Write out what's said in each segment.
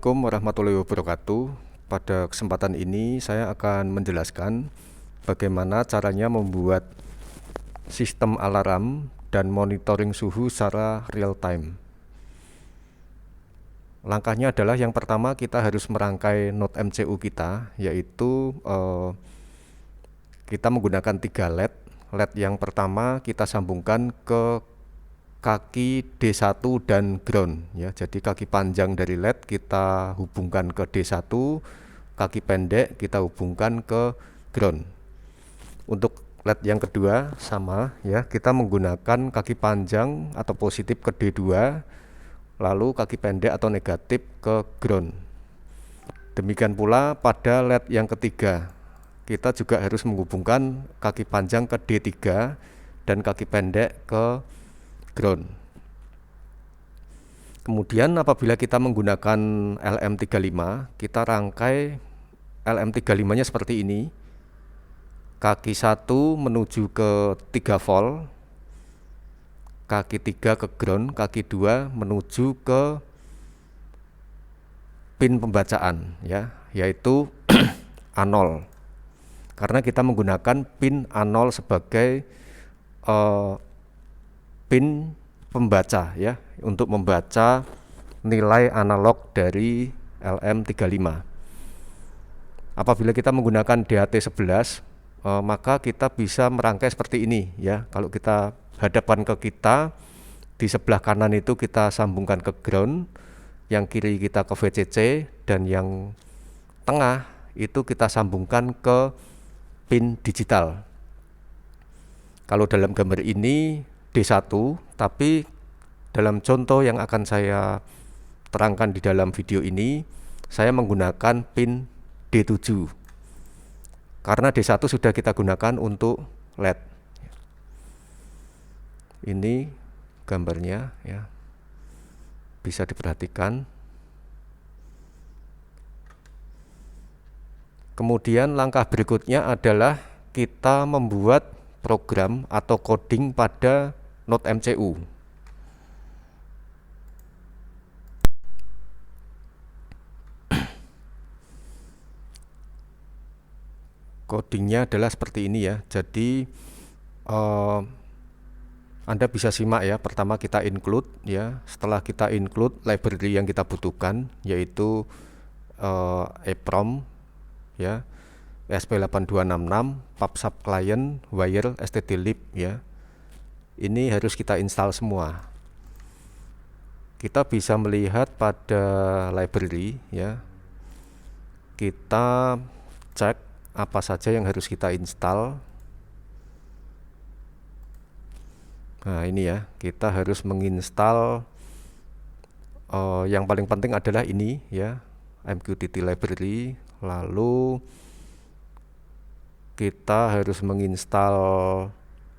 Assalamualaikum warahmatullahi wabarakatuh. Pada kesempatan ini saya akan menjelaskan bagaimana caranya membuat sistem alarm dan monitoring suhu secara real time. Langkahnya adalah yang pertama kita harus merangkai node MCU kita, yaitu kita menggunakan 3 LED. LED yang pertama kita sambungkan ke kaki D1 dan ground ya. Jadi kaki panjang dari LED kita hubungkan ke D1, kaki pendek kita hubungkan ke ground. Untuk LED yang kedua sama ya, kita menggunakan kaki panjang atau positif ke D2, lalu kaki pendek atau negatif ke ground. Demikian pula pada LED yang ketiga, kita juga harus menghubungkan kaki panjang ke D3 dan kaki pendek ke ground. Kemudian apabila kita menggunakan LM35, kita rangkai LM35 nya seperti ini. Kaki 1 menuju ke 3 volt, kaki 3 ke ground, kaki 2 menuju ke pin pembacaan ya, yaitu A0. Karena kita menggunakan pin A0 sebagai pin pembaca ya, untuk membaca nilai analog dari LM35. Apabila kita menggunakan DAT11, maka kita bisa merangkai seperti ini ya. Kalau kita hadapkan ke kita, di sebelah kanan itu kita sambungkan ke ground, yang kiri kita ke VCC, dan yang tengah itu kita sambungkan ke pin digital. Kalau dalam gambar ini D1, tapi dalam contoh yang akan saya terangkan di dalam video ini, saya menggunakan pin D7 karena D1 sudah kita gunakan untuk LED. Ini gambarnya ya, bisa diperhatikan. Kemudian langkah berikutnya adalah kita membuat program atau coding pada node MCU. Codingnya adalah seperti ini ya. Jadi Anda bisa simak ya. Pertama kita include ya. Setelah kita include library yang kita butuhkan, yaitu EEPROM ya, ESP8266, PubSub client, wire, stdlib ya. Ini harus kita install semua. Kita bisa melihat pada library ya. Kita cek apa saja yang harus kita install. Nah, ini ya, kita harus menginstal yang paling penting adalah ini ya, MQTT library. Lalu kita harus menginstal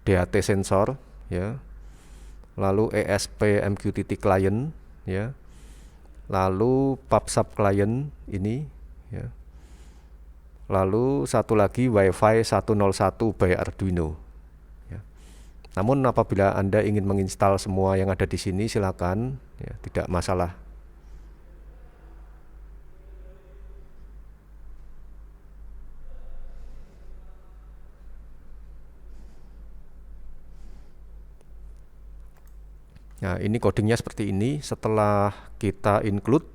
DAT sensor ya, lalu ESP MQTT client ya, lalu PubSub client ini ya, lalu satu lagi Wi-Fi 101 by Arduino ya. Namun apabila Anda ingin menginstal semua yang ada di sini, silakan ya, tidak masalah. Nah, ini codingnya seperti ini. Setelah kita include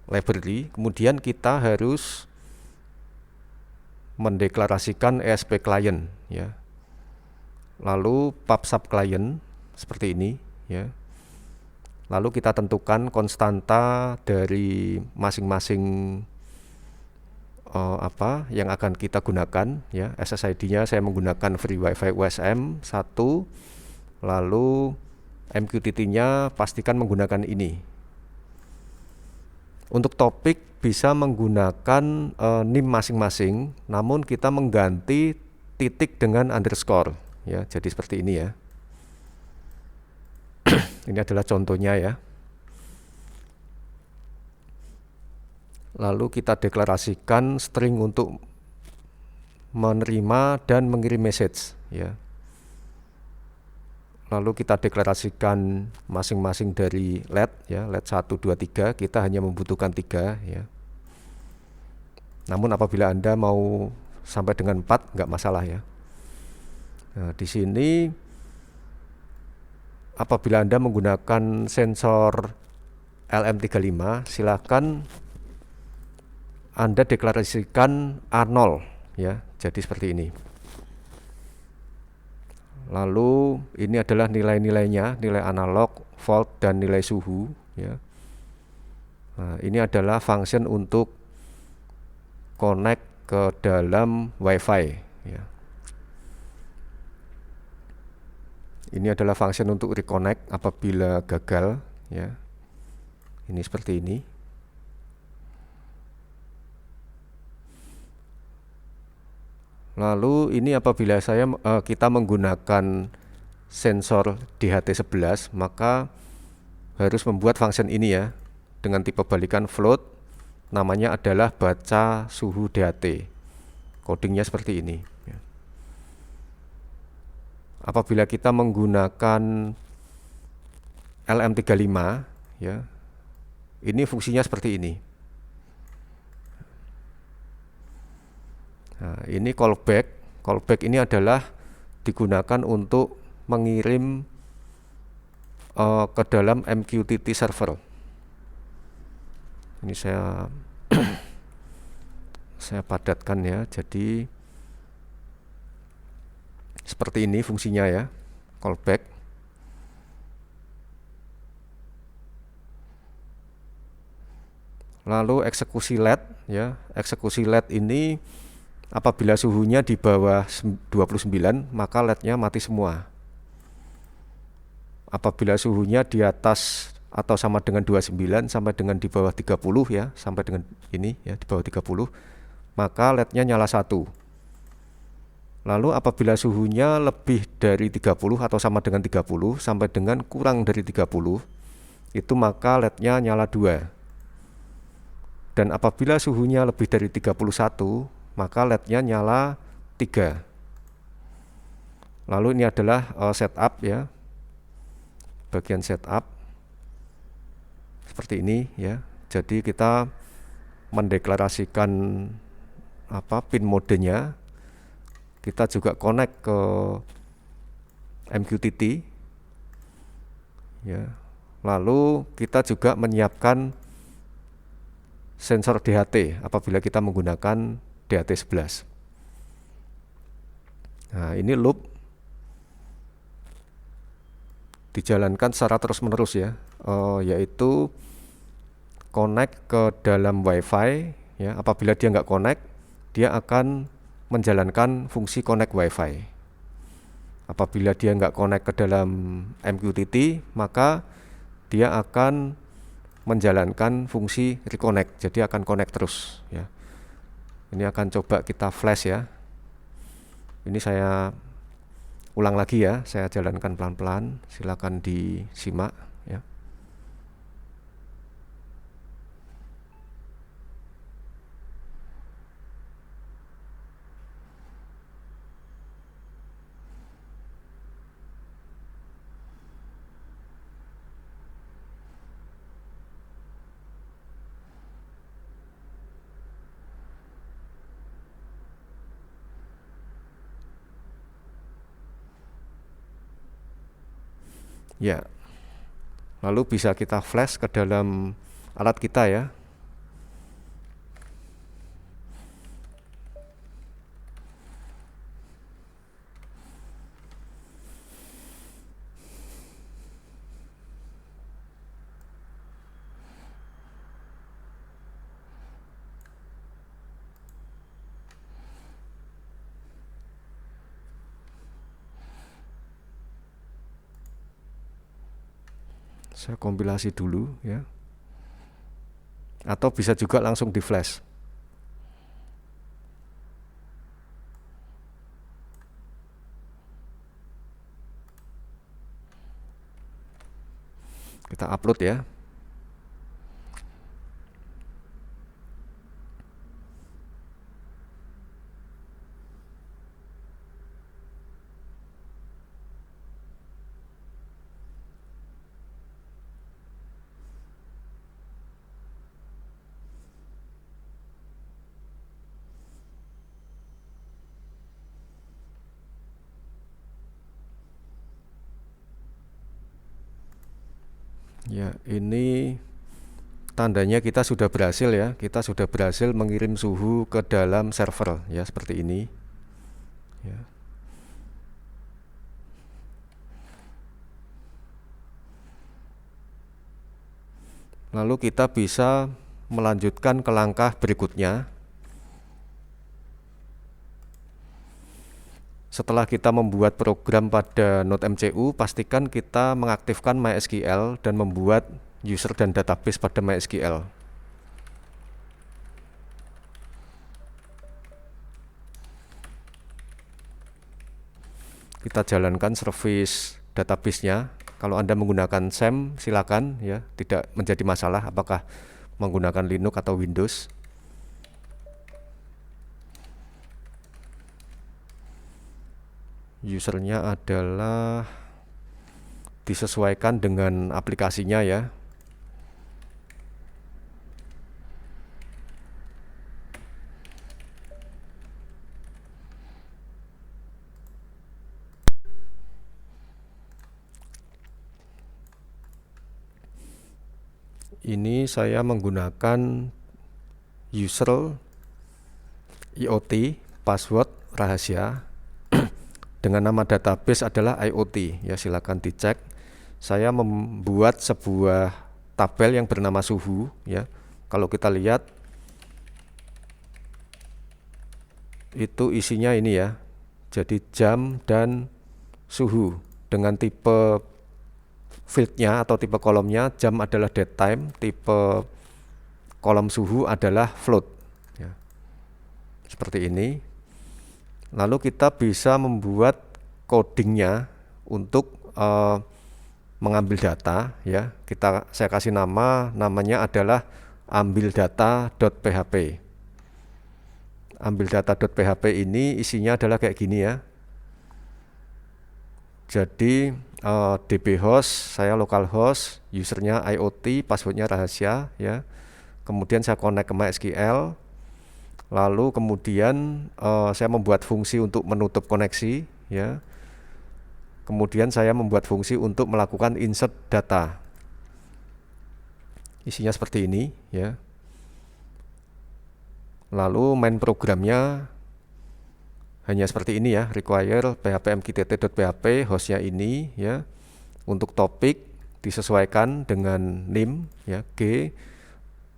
library, kemudian kita harus mendeklarasikan ESP client ya. Lalu PubSub client seperti ini ya. Lalu kita tentukan konstanta dari masing-masing apa yang akan kita gunakan ya. SSID-nya saya menggunakan Free Wi-Fi USM 1. Lalu MQTT-nya pastikan menggunakan ini. Untuk topik bisa menggunakan NIM masing-masing, namun kita mengganti titik dengan underscore ya. Jadi seperti ini ya. Ini adalah contohnya ya. Lalu kita deklarasikan string untuk menerima dan mengirim message ya. lalu kita deklarasikan masing-masing dari LED ya, LED 1, 2, 3, kita hanya membutuhkan 3 ya. Namun apabila Anda mau sampai dengan 4 nggak masalah ya. Nah, di sini apabila Anda menggunakan sensor LM35, silakan Anda deklarasikan A0 ya. Jadi seperti ini. Lalu ini adalah nilai-nilainya, nilai analog, volt, dan nilai suhu ya. Nah, ini adalah function untuk connect ke dalam WiFi ya. Ini adalah function untuk reconnect apabila gagal ya. Ini seperti ini. Lalu ini apabila kita menggunakan sensor DHT11, maka harus membuat function ini ya dengan tipe balikan float, namanya adalah baca suhu DHT. Codingnya seperti ini ya. Apabila kita menggunakan LM35 ya, ini fungsinya seperti ini. Nah, ini callback. Callback ini adalah digunakan untuk mengirim ke dalam MQTT server. Ini saya padatkan ya. Jadi seperti ini fungsinya ya, callback. Lalu eksekusi LED ya. Eksekusi LED ini apabila suhunya di bawah 29, maka LED-nya mati semua. Apabila suhunya di atas atau sama dengan 29 sampai dengan di bawah 30 ya, sampai dengan ini ya, di bawah 30, maka LED-nya nyala 1. Lalu apabila suhunya lebih dari 30 atau sama dengan 30 sampai dengan kurang dari 30, itu maka LED-nya nyala 2. Dan apabila suhunya lebih dari 31, maka LED-nya nyala 3. Lalu ini adalah setup ya, bagian setup seperti ini ya. Jadi kita mendeklarasikan pin modenya, kita juga connect ke MQTT ya. Lalu kita juga menyiapkan sensor DHT apabila kita menggunakan DHT11. Nah, ini loop dijalankan secara terus-menerus ya, yaitu connect ke dalam WiFi ya. Apabila dia nggak connect, dia akan menjalankan fungsi connect WiFi. Apabila dia nggak connect ke dalam MQTT, maka dia akan menjalankan fungsi reconnect. Jadi akan connect terus ya. Ini akan coba kita flash ya. Ini saya ulang lagi ya, saya jalankan pelan-pelan, silakan disimak ya. Ya, lalu bisa kita flash ke dalam alat kita ya. Saya kompilasi dulu ya. Atau bisa juga langsung di flash. Kita upload ya. Ya, ini tandanya kita sudah berhasil ya. Kita sudah berhasil mengirim suhu ke dalam server ya, seperti ini. Ya. Lalu kita bisa melanjutkan ke langkah berikutnya. Setelah kita membuat program pada NodeMCU, pastikan kita mengaktifkan MySQL dan membuat user dan database pada MySQL. Kita jalankan service database-nya. Kalau Anda menggunakan SAM, silakan ya, tidak menjadi masalah apakah menggunakan Linux atau Windows. Usernya adalah disesuaikan dengan aplikasinya ya. Ini saya menggunakan user IoT password rahasia dengan nama database adalah IoT ya, silakan dicek. Saya membuat sebuah tabel yang bernama suhu ya. Kalau kita lihat itu isinya ini ya. Jadi jam dan suhu dengan tipe fieldnya atau tipe kolomnya. Jam adalah date time, tipe kolom suhu adalah float ya. Seperti ini. Lalu kita bisa membuat codingnya untuk mengambil data ya. Saya kasih namanya adalah ambil data.php. Ambil data.php ini isinya adalah kayak gini ya. Jadi DB host, saya localhost, usernya IoT, passwordnya rahasia ya. Kemudian saya connect ke MySQL. Lalu kemudian saya membuat fungsi untuk menutup koneksi ya. Kemudian saya membuat fungsi untuk melakukan insert data. Isinya seperti ini ya. Lalu main programnya hanya seperti ini ya, require php-mqtt.php, hostnya ini ya. Untuk topik disesuaikan dengan name ya, G,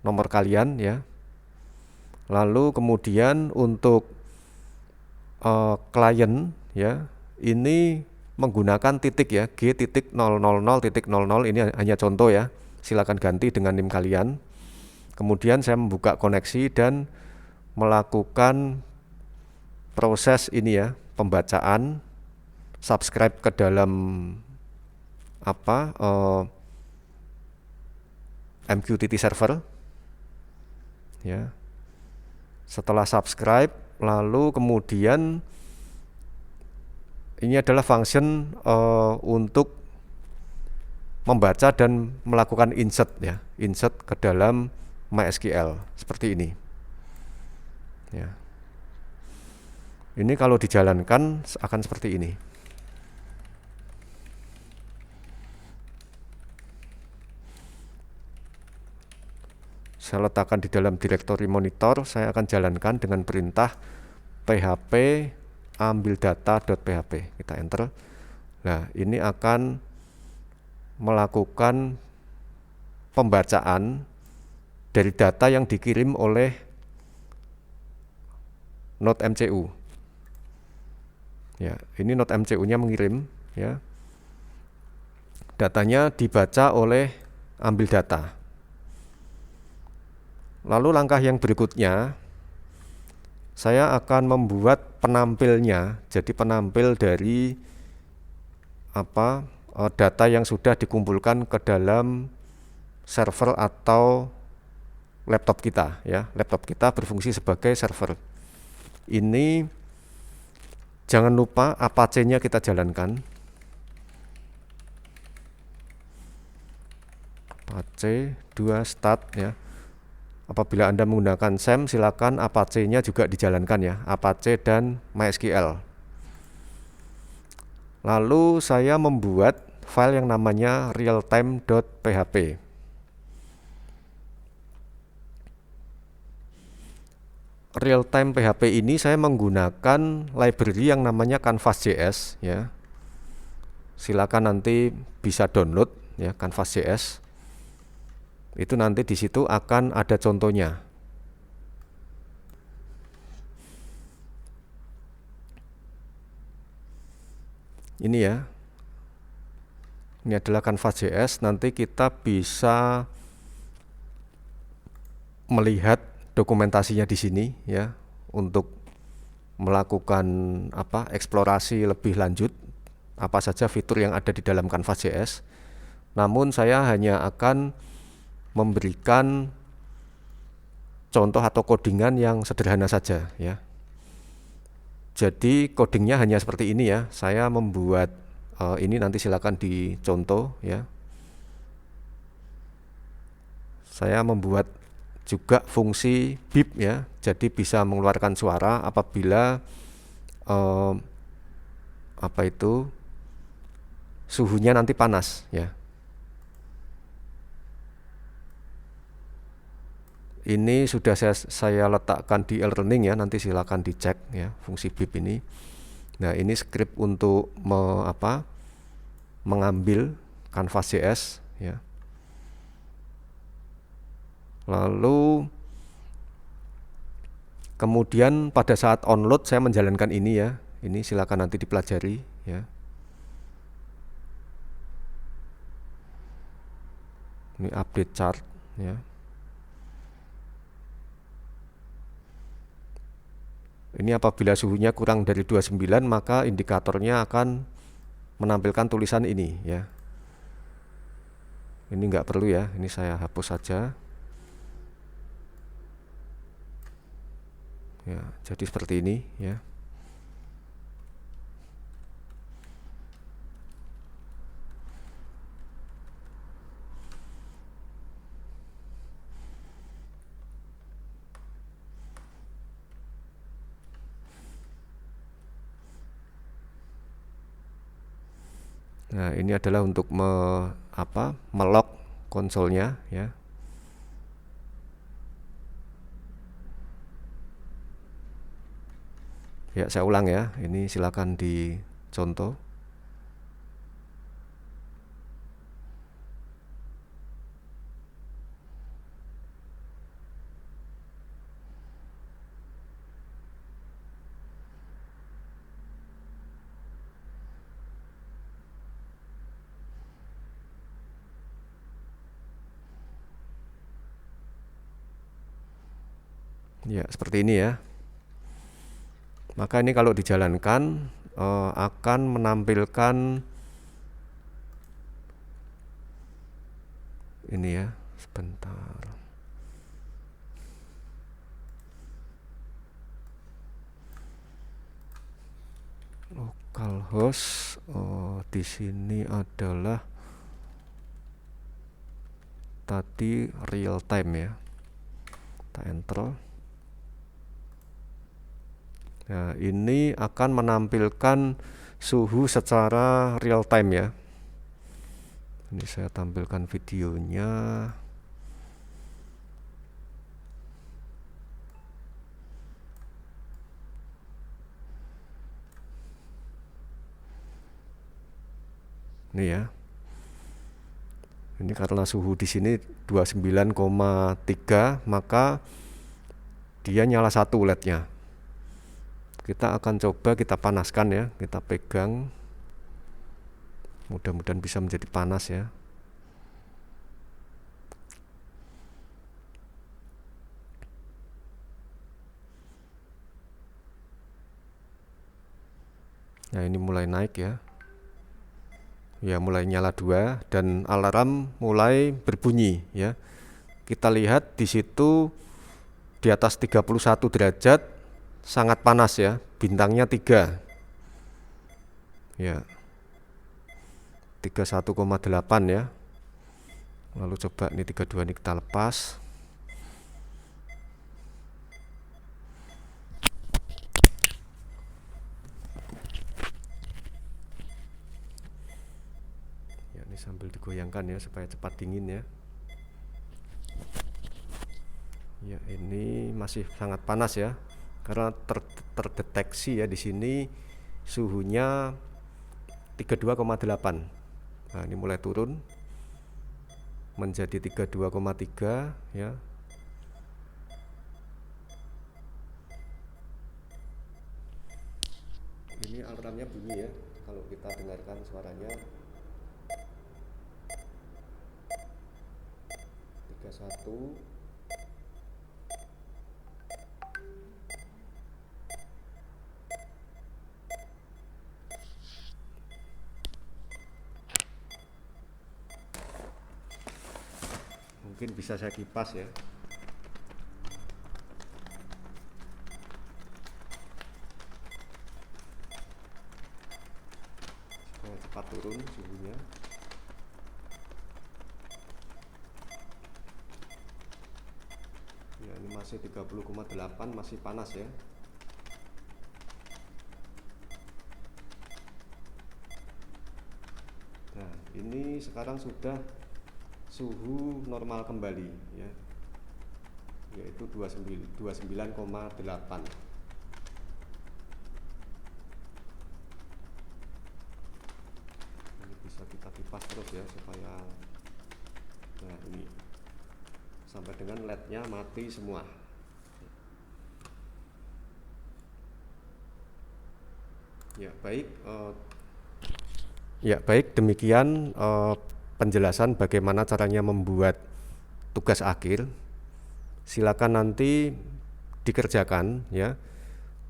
nomor kalian ya. Lalu kemudian untuk klien ya, ini menggunakan titik ya, G.000.00, ini hanya contoh ya, silakan ganti dengan NIM kalian. Kemudian saya membuka koneksi dan melakukan proses ini ya, pembacaan subscribe ke dalam MQTT server ya. Setelah subscribe, lalu kemudian ini adalah function untuk membaca dan melakukan insert ya, insert ke dalam MySQL seperti ini ya. Ini kalau dijalankan akan seperti ini. Saya letakkan di dalam direktori monitor, saya akan jalankan dengan perintah php ambil data.php. Kita enter. Nah, ini akan melakukan pembacaan dari data yang dikirim oleh NodeMCU. Ya, ini NodeMCU-nya mengirim ya. Datanya dibaca oleh ambil data. Lalu langkah yang berikutnya, saya akan membuat penampilnya. Jadi penampil dari data yang sudah dikumpulkan ke dalam server atau laptop kita ya. Laptop kita berfungsi sebagai server. Ini jangan lupa Apache-nya kita jalankan. Apache 2 start ya. Apabila Anda menggunakan SAM, silakan Apache-nya juga dijalankan ya, Apache dan MySQL. Lalu saya membuat file yang namanya realtime.php. Realtime PHP ini saya menggunakan library yang namanya Canvas.js ya. Silakan nanti bisa download ya Canvas.js. Itu nanti di situ akan ada contohnya. Ini ya. Ini adalah Canvas.js. Nanti kita bisa melihat dokumentasinya di sini ya untuk melakukan eksplorasi lebih lanjut apa saja fitur yang ada di dalam Canvas.js. Namun saya hanya akan memberikan contoh atau codingan yang sederhana saja ya. Jadi codingnya hanya seperti ini ya. Saya membuat ini nanti silakan dicontoh ya. Saya membuat juga fungsi beep ya, jadi bisa mengeluarkan suara apabila suhunya nanti panas ya. Ini sudah saya letakkan di e-learning ya, nanti silakan dicek ya fungsi beep ini. Nah ini script untuk mengambil Canvas.js ya. Lalu kemudian pada saat onload saya menjalankan ini ya. Ini silakan nanti dipelajari ya. Ini update chart ya. Ini apabila suhunya kurang dari 29 maka indikatornya akan menampilkan tulisan ini ya. Ini enggak perlu ya, ini saya hapus saja. Ya, jadi seperti ini ya. Nah, ini adalah untuk melock konsolnya ya. Ya, saya ulang ya. Ini silakan dicontoh. Ya, seperti ini ya. Maka ini kalau dijalankan akan menampilkan ini ya, sebentar. Localhost di sini adalah tadi real time ya. Kita enter. Nah, ini akan menampilkan suhu secara real time ya. Ini saya tampilkan videonya. Ini ya. Ini karena suhu di sini 29,3 maka dia nyala satu LED-nya. Kita akan coba kita panaskan ya, kita pegang. Mudah-mudahan bisa menjadi panas ya. Nah, ini mulai naik ya. Ya, mulai nyala 2 dan alarm mulai berbunyi ya. Kita lihat di situ di atas 31 derajat sangat panas ya, bintangnya 3 ya, 31,8 ya. Lalu coba ini 32 ini kita lepas. digoyangkan ya supaya cepat dingin ya. Ya, ini masih sangat panas ya, karena terdeteksi ya di sini suhunya 32,8. Nah, ini mulai turun menjadi 32,3 ya. Ini alarmnya bunyi ya, kalau kita dengarkan suaranya. 31. Mungkin bisa saya kipas ya. Supaya cepat turun suhunya. Ya, ini masih 30,8, masih panas ya. Nah, ini sekarang sudah suhu normal kembali ya, yaitu 29,8. Ini bisa kita kipas terus ya supaya, nah ini sampai dengan LED-nya mati semua. Ya baik, demikian penjelasan bagaimana caranya membuat tugas akhir. Silakan nanti dikerjakan ya.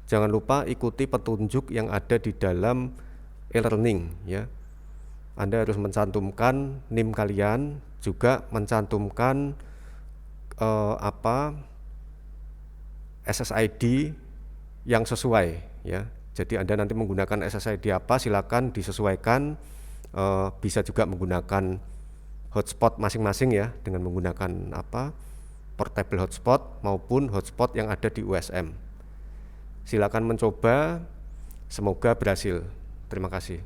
Jangan lupa ikuti petunjuk yang ada di dalam e-learning ya. Anda harus mencantumkan NIM kalian, juga mencantumkan SSID yang sesuai ya. Jadi Anda nanti menggunakan SSID apa, silakan disesuaikan. Bisa juga menggunakan hotspot masing-masing ya, dengan menggunakan portable hotspot maupun hotspot yang ada di USM. Silakan mencoba, semoga berhasil. Terima kasih.